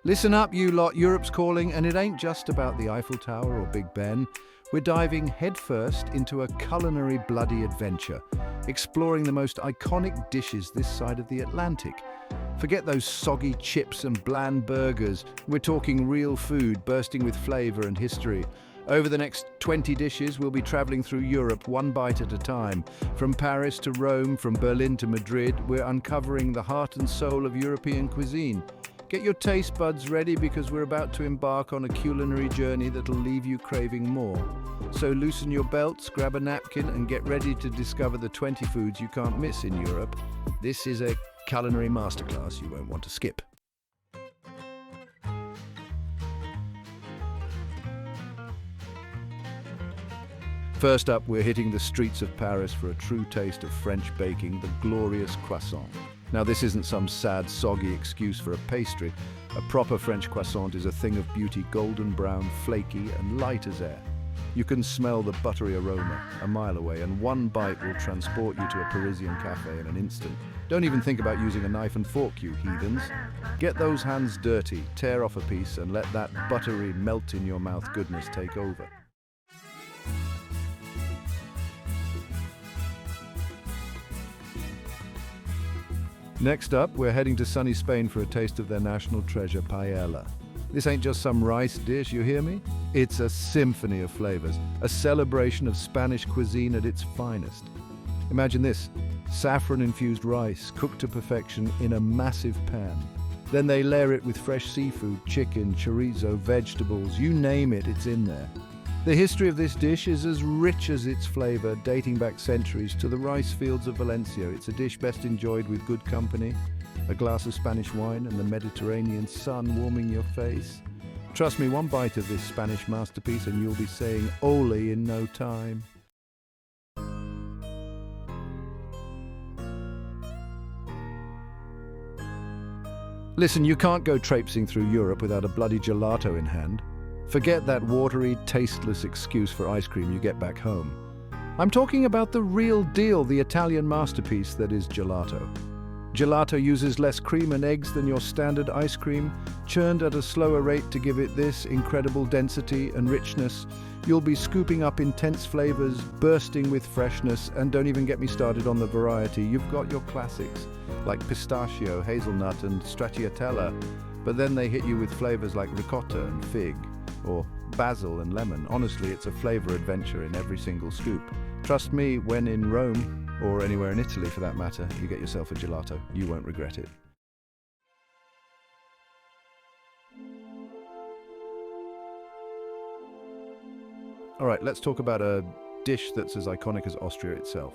Listen up, you lot, Europe's calling, and it ain't just about the Eiffel Tower or Big Ben. We're diving headfirst into a culinary bloody adventure, exploring the most iconic dishes this side of the Atlantic. Forget those soggy chips and bland burgers. We're talking real food, bursting with flavor and history. Over the next 20 dishes, we'll be traveling through Europe one bite at a time. From Paris to Rome, from Berlin to Madrid, we're uncovering the heart and soul of European cuisine. Get your taste buds ready because we're about to embark on a culinary journey that'll leave you craving more. So loosen your belts, grab a napkin, and get ready to discover the 20 foods you can't miss in Europe. This is a culinary masterclass you won't want to skip. First up, we're hitting the streets of Paris for a true taste of French baking, the glorious croissant. Now, this isn't some sad, soggy excuse for a pastry. A proper French croissant is a thing of beauty, golden brown, flaky, and light as air. You can smell the buttery aroma a mile away, and one bite will transport you to a Parisian cafe in an instant. Don't even think about using a knife and fork, you heathens. Get those hands dirty, tear off a piece, and let that buttery, melt-in-your-mouth goodness take over. Next up, we're heading to sunny Spain for a taste of their national treasure, paella. This ain't just some rice dish, you hear me? It's a symphony of flavors, a celebration of Spanish cuisine at its finest. Imagine this, saffron-infused rice cooked to perfection in a massive pan. Then they layer it with fresh seafood, chicken, chorizo, vegetables, you name it, it's in there. The history of this dish is as rich as its flavor, dating back centuries to the rice fields of Valencia. It's a dish best enjoyed with good company, a glass of Spanish wine and the Mediterranean sun warming your face. Trust me, one bite of this Spanish masterpiece and you'll be saying ole in no time. Listen, you can't go traipsing through Europe without a bloody gelato in hand. Forget that watery, tasteless excuse for ice cream you get back home. I'm talking about the real deal, the Italian masterpiece that is gelato. Gelato uses less cream and eggs than your standard ice cream, churned at a slower rate to give it this incredible density and richness. You'll be scooping up intense flavors, bursting with freshness, and don't even get me started on the variety. You've got your classics, like pistachio, hazelnut, and stracciatella, but then they hit you with flavors like ricotta and fig, or basil and lemon. Honestly, it's a flavor adventure in every single scoop. Trust me, when in Rome, or anywhere in Italy for that matter, you get yourself a gelato. You won't regret it. All right, let's talk about a dish that's as iconic as Austria itself.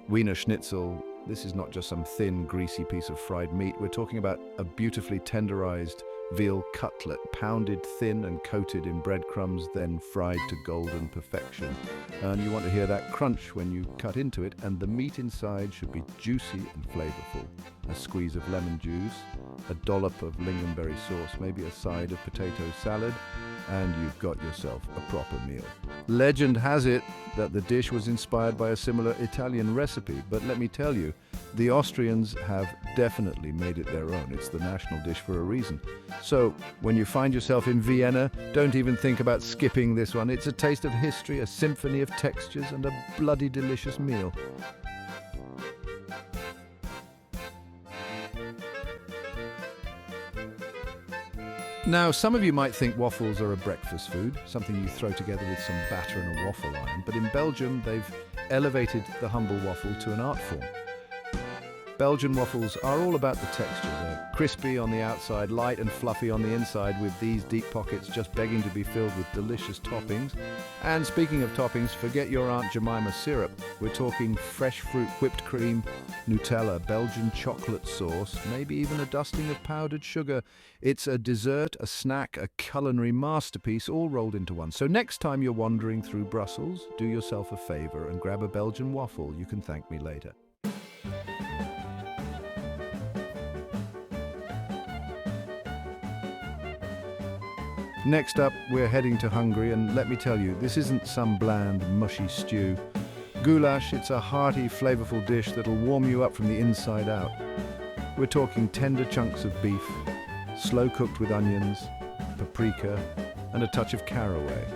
Wiener Schnitzel. This is not just some thin, greasy piece of fried meat. We're talking about a beautifully tenderized veal cutlet, pounded thin and coated in breadcrumbs, then fried to golden perfection. And you want to hear that crunch when you cut into it, and the meat inside should be juicy and flavorful. A squeeze of lemon juice, a dollop of lingonberry sauce, maybe a side of potato salad, and you've got yourself a proper meal. Legend has it that the dish was inspired by a similar Italian recipe, but let me tell you, the Austrians have definitely made it their own. It's the national dish for a reason. So, when you find yourself in Vienna, don't even think about skipping this one. It's a taste of history, a symphony of textures, and a bloody delicious meal. Now, some of you might think waffles are a breakfast food, something you throw together with some batter and a waffle iron, but in Belgium, they've elevated the humble waffle to an art form. Belgian waffles are all about the texture. They're crispy on the outside, light and fluffy on the inside, with these deep pockets just begging to be filled with delicious toppings. And speaking of toppings, forget your Aunt Jemima syrup. We're talking fresh fruit, whipped cream, Nutella, Belgian chocolate sauce, maybe even a dusting of powdered sugar. It's a dessert, a snack, a culinary masterpiece, all rolled into one. So next time you're wandering through Brussels, do yourself a favor and grab a Belgian waffle. You can thank me later. Next up, we're heading to Hungary, and let me tell you, this isn't some bland, mushy stew. Goulash, it's a hearty, flavorful dish that'll warm you up from the inside out. We're talking tender chunks of beef, slow cooked with onions, paprika, and a touch of caraway.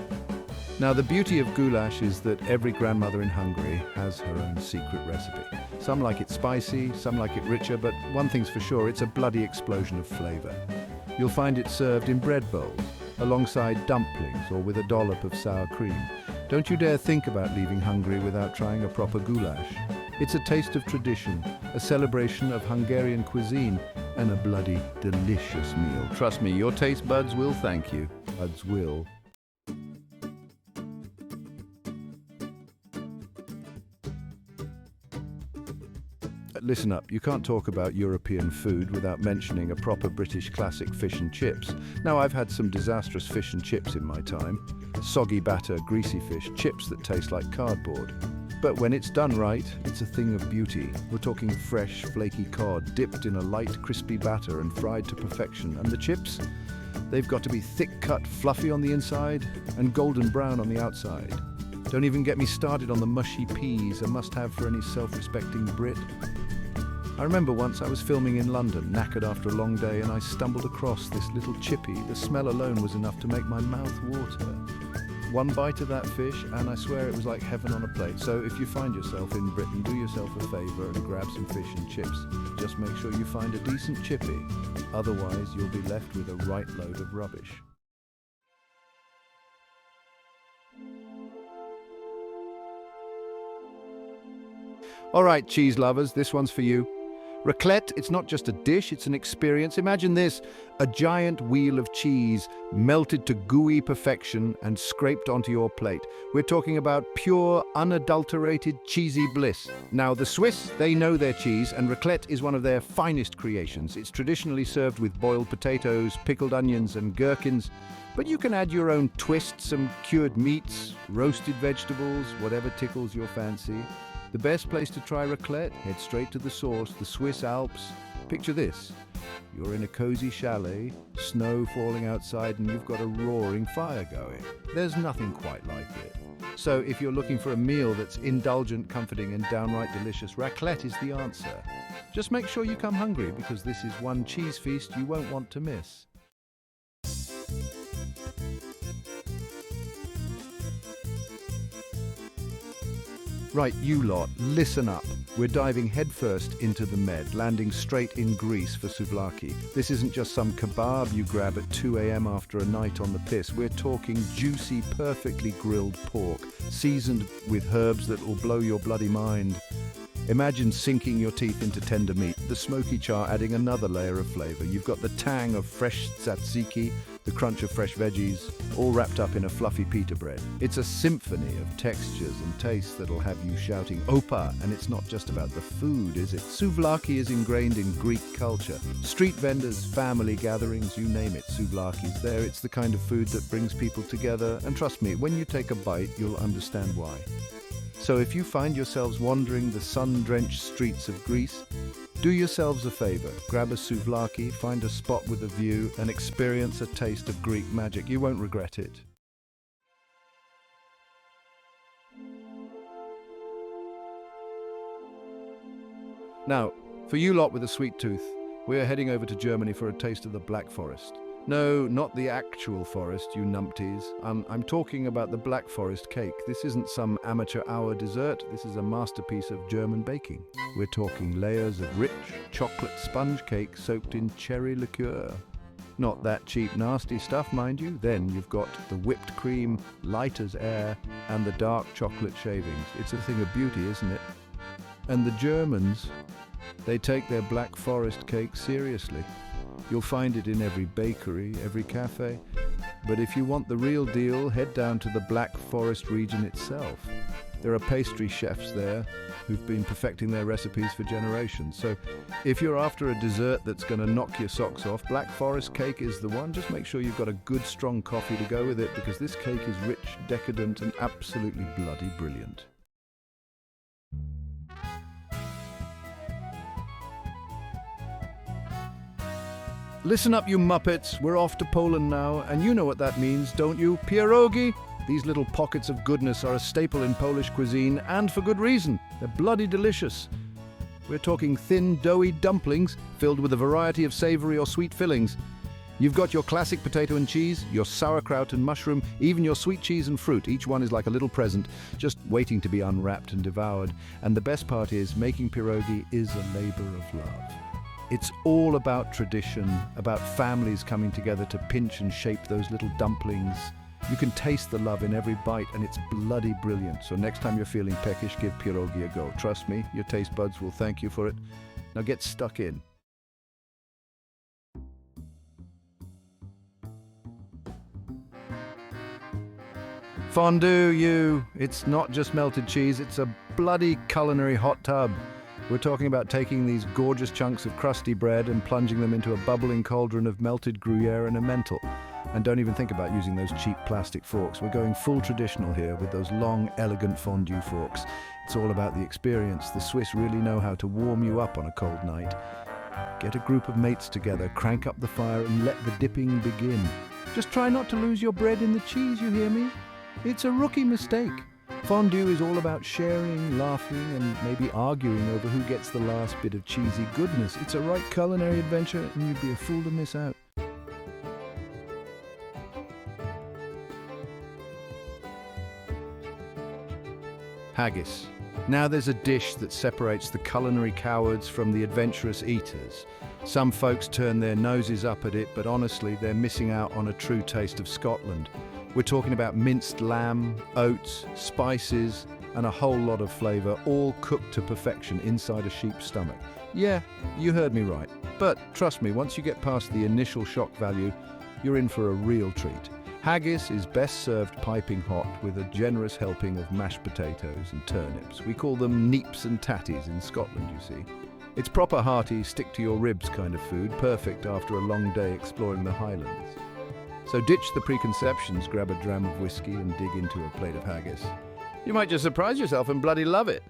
Now, the beauty of goulash is that every grandmother in Hungary has her own secret recipe. Some like it spicy, some like it richer, but one thing's for sure, it's a bloody explosion of flavor. You'll find it served in bread bowls, alongside dumplings or with a dollop of sour cream. Don't you dare think about leaving Hungary without trying a proper goulash. It's a taste of tradition, a celebration of Hungarian cuisine, and a bloody delicious meal. Trust me, your taste buds will thank you. Buds will. Listen up, you can't talk about European food without mentioning a proper British classic fish and chips. Now, I've had some disastrous fish and chips in my time. Soggy batter, greasy fish, chips that taste like cardboard. But when it's done right, it's a thing of beauty. We're talking fresh, flaky cod, dipped in a light, crispy batter and fried to perfection. And the chips? They've got to be thick-cut, fluffy on the inside and golden brown on the outside. Don't even get me started on the mushy peas, a must-have for any self-respecting Brit. I remember once I was filming in London, knackered after a long day, and I stumbled across this little chippy. The smell alone was enough to make my mouth water. One bite of that fish, and I swear it was like heaven on a plate. So if you find yourself in Britain, do yourself a favour and grab some fish and chips. Just make sure you find a decent chippy. Otherwise, you'll be left with a right load of rubbish. All right, cheese lovers, this one's for you. Raclette, it's not just a dish, it's an experience. Imagine this, a giant wheel of cheese melted to gooey perfection and scraped onto your plate. We're talking about pure, unadulterated, cheesy bliss. Now, the Swiss, they know their cheese, and raclette is one of their finest creations. It's traditionally served with boiled potatoes, pickled onions, and gherkins. But you can add your own twist, some cured meats, roasted vegetables, whatever tickles your fancy. The best place to try raclette? Head straight to the source, the Swiss Alps. Picture this. You're in a cozy chalet, snow falling outside, and you've got a roaring fire going. There's nothing quite like it. So if you're looking for a meal that's indulgent, comforting, and downright delicious, raclette is the answer. Just make sure you come hungry, because this is one cheese feast you won't want to miss. Right, you lot, listen up. We're diving headfirst into the Med, landing straight in Greece for souvlaki. This isn't just some kebab you grab at 2 a.m. after a night on the piss. We're talking juicy, perfectly grilled pork, seasoned with herbs that will blow your bloody mind. Imagine sinking your teeth into tender meat, the smoky char adding another layer of flavor. You've got the tang of fresh tzatziki, the crunch of fresh veggies, all wrapped up in a fluffy pita bread. It's a symphony of textures and tastes that'll have you shouting "Opa!" And it's not just about the food, is it? Souvlaki is ingrained in Greek culture. Street vendors, family gatherings, you name it, souvlaki's there. It's the kind of food that brings people together, and trust me, when you take a bite, you'll understand why. So if you find yourselves wandering the sun-drenched streets of Greece, do yourselves a favor, grab a souvlaki, find a spot with a view, and experience a taste of Greek magic. You won't regret it. Now, for you lot with a sweet tooth, we're heading over to Germany for a taste of the Black Forest. No, not the actual forest, you numpties. I'm talking about the Black Forest cake. This isn't some amateur hour dessert. This is a masterpiece of German baking. We're talking layers of rich chocolate sponge cake soaked in cherry liqueur. Not that cheap, nasty stuff, mind you. Then you've got the whipped cream, light as air, and the dark chocolate shavings. It's a thing of beauty, isn't it? And the Germans, they take their Black Forest cake seriously. You'll find it in every bakery, every cafe. But if you want the real deal, head down to the Black Forest region itself. There are pastry chefs there who've been perfecting their recipes for generations. So if you're after a dessert that's going to knock your socks off, Black Forest cake is the one. Just make sure you've got a good strong coffee to go with it, because this cake is rich, decadent, and absolutely bloody brilliant. Listen up, you muppets. We're off to Poland now, and you know what that means, don't you? Pierogi? These little pockets of goodness are a staple in Polish cuisine, and for good reason. They're bloody delicious. We're talking thin, doughy dumplings filled with a variety of savory or sweet fillings. You've got your classic potato and cheese, your sauerkraut and mushroom, even your sweet cheese and fruit. Each one is like a little present, just waiting to be unwrapped and devoured. And the best part is, making pierogi is a labor of love. It's all about tradition, about families coming together to pinch and shape those little dumplings. You can taste the love in every bite, and it's bloody brilliant. So next time you're feeling peckish, give pierogi a go. Trust me, your taste buds will thank you for it. Now get stuck in. Fondue, it's not just melted cheese, it's a bloody culinary hot tub. We're talking about taking these gorgeous chunks of crusty bread and plunging them into a bubbling cauldron of melted Gruyere and Emmental. And don't even think about using those cheap plastic forks. We're going full traditional here with those long, elegant fondue forks. It's all about the experience. The Swiss really know how to warm you up on a cold night. Get a group of mates together, crank up the fire and let the dipping begin. Just try not to lose your bread in the cheese, you hear me? It's a rookie mistake. Fondue is all about sharing, laughing, and maybe arguing over who gets the last bit of cheesy goodness. It's a right culinary adventure, and you'd be a fool to miss out. Haggis. Now there's a dish that separates the culinary cowards from the adventurous eaters. Some folks turn their noses up at it, but honestly, they're missing out on a true taste of Scotland. We're talking about minced lamb, oats, spices, and a whole lot of flavour, all cooked to perfection inside a sheep's stomach. Yeah, you heard me right. But trust me, once you get past the initial shock value, you're in for a real treat. Haggis is best served piping hot with a generous helping of mashed potatoes and turnips. We call them neeps and tatties in Scotland, you see. It's proper hearty, stick-to-your-ribs kind of food, perfect after a long day exploring the Highlands. So ditch the preconceptions, grab a dram of whiskey and dig into a plate of haggis. You might just surprise yourself and bloody love it.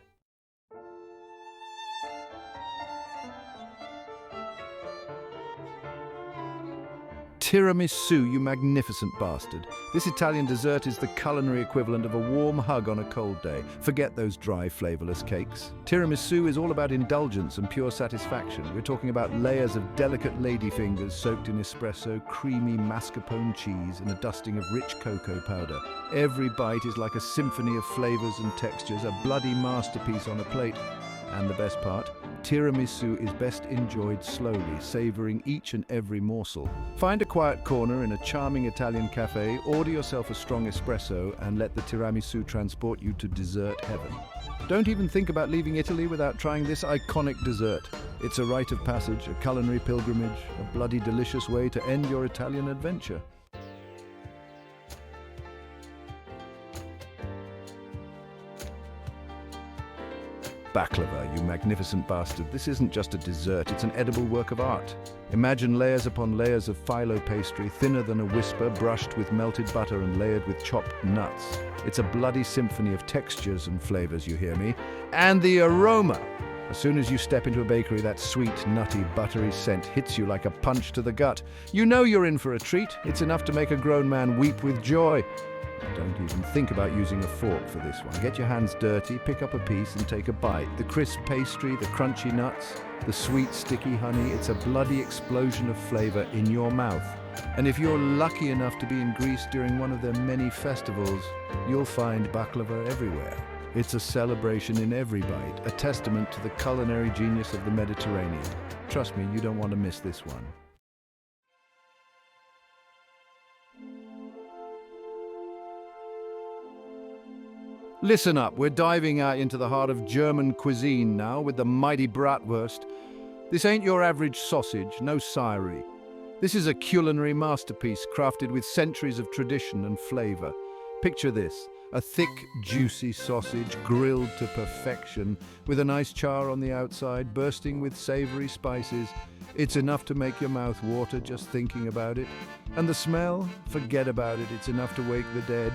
Tiramisu, you magnificent bastard. This Italian dessert is the culinary equivalent of a warm hug on a cold day. Forget those dry, flavourless cakes. Tiramisu is all about indulgence and pure satisfaction. We're talking about layers of delicate ladyfingers soaked in espresso, creamy mascarpone cheese, and a dusting of rich cocoa powder. Every bite is like a symphony of flavours and textures, a bloody masterpiece on a plate. And the best part, tiramisu is best enjoyed slowly, savouring each and every morsel. Find a quiet corner in a charming Italian cafe, order yourself a strong espresso, and let the tiramisu transport you to dessert heaven. Don't even think about leaving Italy without trying this iconic dessert. It's a rite of passage, a culinary pilgrimage, a bloody delicious way to end your Italian adventure. Baklava, you magnificent bastard. This isn't just a dessert, it's an edible work of art. Imagine layers upon layers of phyllo pastry, thinner than a whisper, brushed with melted butter and layered with chopped nuts. It's a bloody symphony of textures and flavors, you hear me? And the aroma! As soon as you step into a bakery, that sweet, nutty, buttery scent hits you like a punch to the gut. You know you're in for a treat. It's enough to make a grown man weep with joy. Don't even think about using a fork for this one. Get your hands dirty, pick up a piece and take a bite. The crisp pastry, the crunchy nuts, the sweet sticky honey, it's a bloody explosion of flavour in your mouth. And if you're lucky enough to be in Greece during one of their many festivals, you'll find baklava everywhere. It's a celebration in every bite, a testament to the culinary genius of the Mediterranean. Trust me, you don't want to miss this one. Listen up, we're diving out into the heart of German cuisine now with the mighty bratwurst. This ain't your average sausage, no siree. This is a culinary masterpiece crafted with centuries of tradition and flavour. Picture this, a thick, juicy sausage grilled to perfection with a nice char on the outside, bursting with savoury spices. It's enough to make your mouth water just thinking about it. And the smell? Forget about it, it's enough to wake the dead.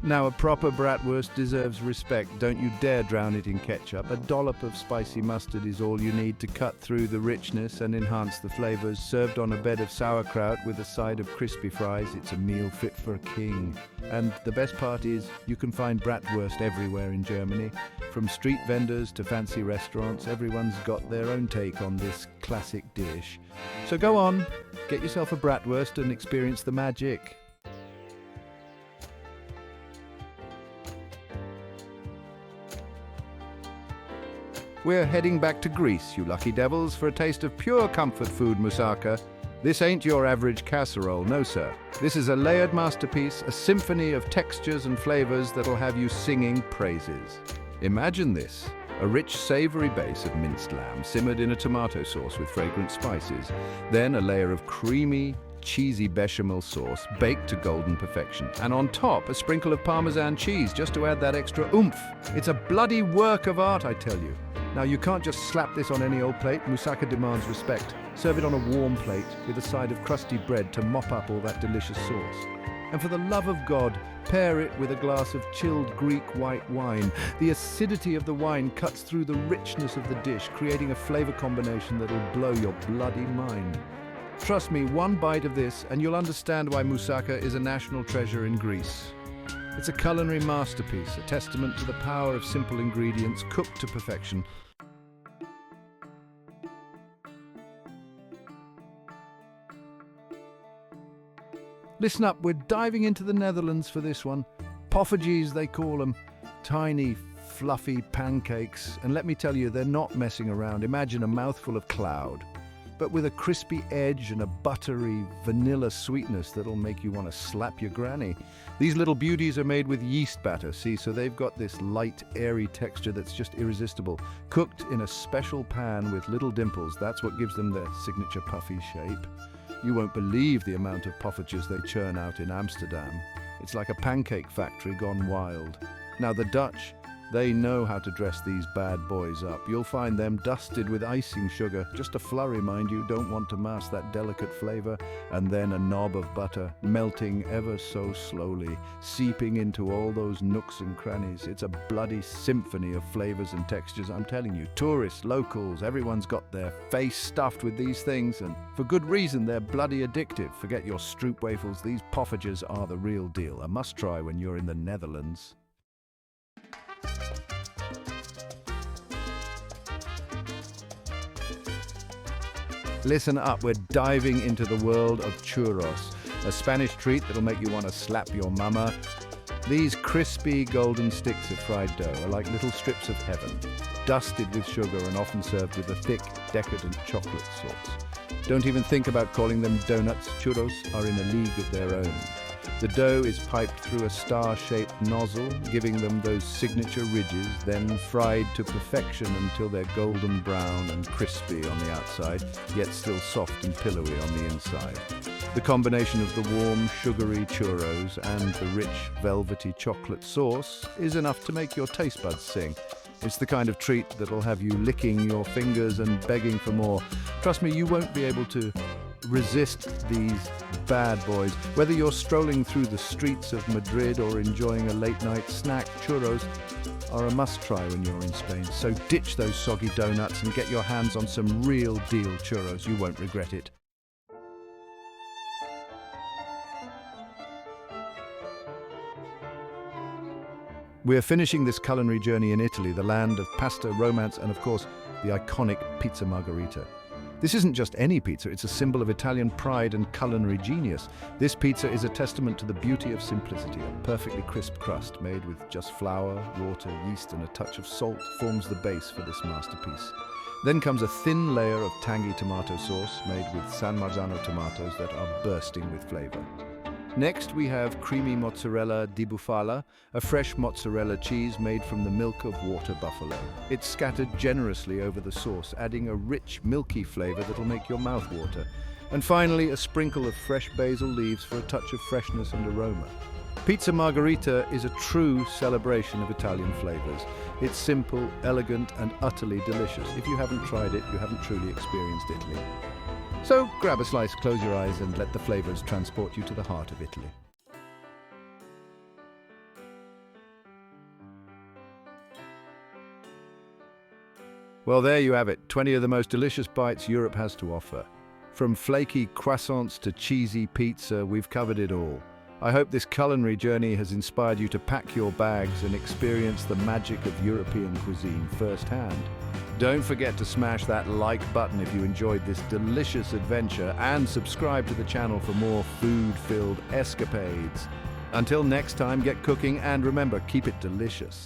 Now, a proper bratwurst deserves respect. Don't you dare drown it in ketchup. A dollop of spicy mustard is all you need to cut through the richness and enhance the flavors. Served on a bed of sauerkraut with a side of crispy fries, it's a meal fit for a king. And the best part is, you can find bratwurst everywhere in Germany. From street vendors to fancy restaurants, everyone's got their own take on this classic dish. So go on, get yourself a bratwurst and experience the magic. We're heading back to Greece, you lucky devils, for a taste of pure comfort food moussaka. This ain't your average casserole, no sir. This is a layered masterpiece, a symphony of textures and flavors that'll have you singing praises. Imagine this, a rich savory base of minced lamb simmered in a tomato sauce with fragrant spices, then a layer of creamy, cheesy bechamel sauce baked to golden perfection, and on top a sprinkle of Parmesan cheese just to add that extra oomph. It's a bloody work of art, I tell you. Now, you can't just slap this on any old plate. Moussaka demands respect. Serve it on a warm plate with a side of crusty bread to mop up all that delicious sauce. And for the love of God, pair it with a glass of chilled Greek white wine. The acidity of the wine cuts through the richness of the dish, creating a flavor combination that'll blow your bloody mind. Trust me, one bite of this and you'll understand why moussaka is a national treasure in Greece. It's a culinary masterpiece, a testament to the power of simple ingredients cooked to perfection. Listen up, we're diving into the Netherlands for this one. Poffertjes, they call them. Tiny, fluffy pancakes. And let me tell you, they're not messing around. Imagine a mouthful of cloud, but with a crispy edge and a buttery vanilla sweetness that'll make you want to slap your granny. These little beauties are made with yeast batter, see, so they've got this light, airy texture that's just irresistible. Cooked in a special pan with little dimples, that's what gives them their signature puffy shape. You won't believe the amount of poffertjes they churn out in Amsterdam. It's like a pancake factory gone wild. Now the Dutch, they know how to dress these bad boys up. You'll find them dusted with icing sugar, just a flurry, mind you, don't want to mask that delicate flavor, and then a knob of butter, melting ever so slowly, seeping into all those nooks and crannies. It's a bloody symphony of flavors and textures, I'm telling you. Tourists, locals, everyone's got their face stuffed with these things, and for good reason, they're bloody addictive. Forget your stroopwafels, these poffertjes are the real deal. A must-try when you're in the Netherlands. Listen up, we're diving into the world of churros, a Spanish treat that'll make you want to slap your mama. These crispy golden sticks of fried dough are like little strips of heaven, dusted with sugar and often served with a thick, decadent chocolate sauce. Don't even think about calling them donuts. Churros are in a league of their own. The dough is piped through a star-shaped nozzle, giving them those signature ridges, then fried to perfection until they're golden brown and crispy on the outside, yet still soft and pillowy on the inside. The combination of the warm, sugary churros and the rich, velvety chocolate sauce is enough to make your taste buds sing. It's the kind of treat that'll have you licking your fingers and begging for more. Trust me, you won't be able to resist these bad boys. Whether you're strolling through the streets of Madrid or enjoying a late-night snack, churros are a must-try when you're in Spain. So ditch those soggy donuts and get your hands on some real-deal churros. You won't regret it. We're finishing this culinary journey in Italy, the land of pasta, romance, and of course, the iconic pizza margherita. This isn't just any pizza, it's a symbol of Italian pride and culinary genius. This pizza is a testament to the beauty of simplicity. A perfectly crisp crust made with just flour, water, yeast, and a touch of salt forms the base for this masterpiece. Then comes a thin layer of tangy tomato sauce made with San Marzano tomatoes that are bursting with flavor. Next, we have creamy mozzarella di bufala, a fresh mozzarella cheese made from the milk of water buffalo. It's scattered generously over the sauce, adding a rich, milky flavor that'll make your mouth water. And finally, a sprinkle of fresh basil leaves for a touch of freshness and aroma. Pizza margherita is a true celebration of Italian flavors. It's simple, elegant, and utterly delicious. If you haven't tried it, you haven't truly experienced Italy. So grab a slice, close your eyes, and let the flavors transport you to the heart of Italy. Well, there you have it, 20 of the most delicious bites Europe has to offer. From flaky croissants to cheesy pizza, we've covered it all. I hope this culinary journey has inspired you to pack your bags and experience the magic of European cuisine firsthand. Don't forget to smash that like button if you enjoyed this delicious adventure and subscribe to the channel for more food-filled escapades. Until next time, get cooking and remember, keep it delicious.